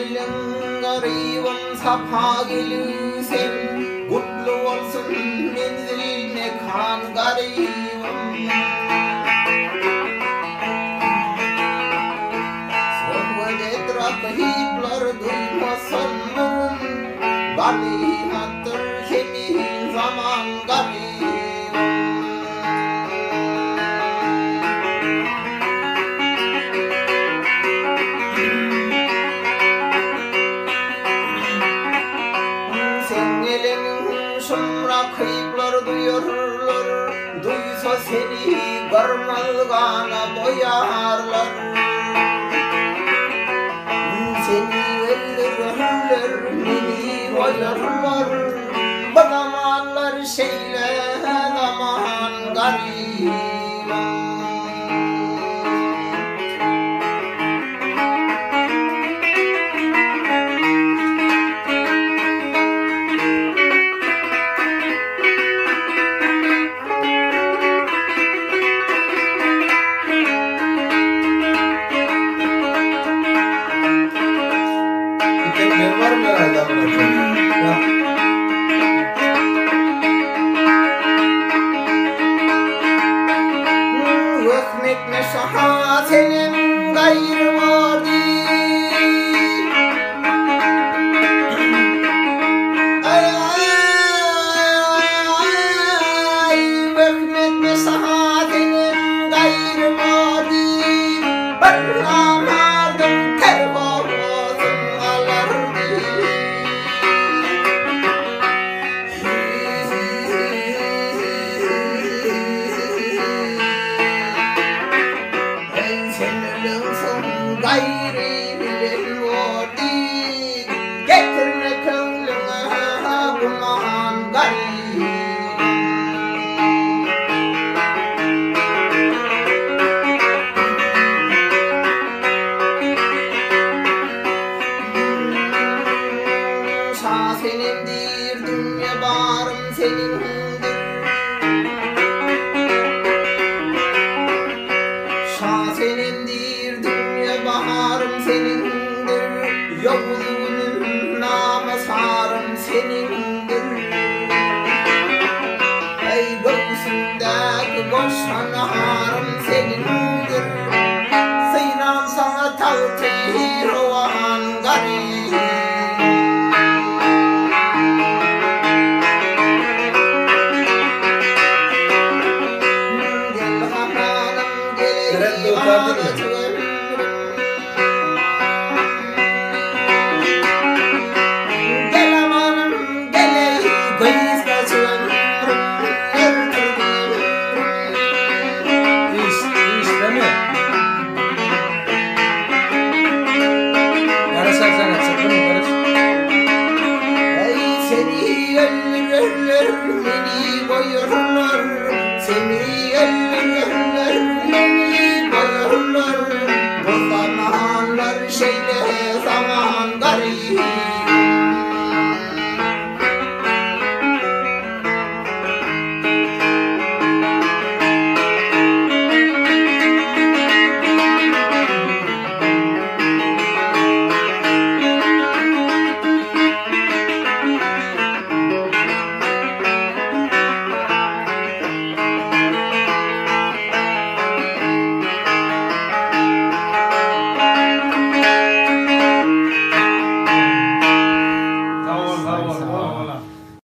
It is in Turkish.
gelin garibim safa gelirsen kutlu olsun menzil mekan garibim sohbet etrafı hiblar duymasın galimattır kimi zaman garibim kayıplar duyarlar, duysa seni varmazgana boyarlar. Seni öldürürler, beni boyarlar. Bu zamanlar şeyle zaman garip. Var mı herhalde Hükmetme şaha senin gayrı vardı hükmetme şaha senin gayrı vardı ben namardım tervazım alardı gayri bilen vardı getirme könlüme guman garip şah senindir dünya barım senindir şah senindir dünya baharım senindir yolunun namı sarım senindir ey göğsündeki boşan harım senindir sıyran sana takdir olan garip gel hamanım gele imanı seni öldürürler, beni boyarlar. Seni öldürürler, beni boyarlar. Bu zamanlar şeyler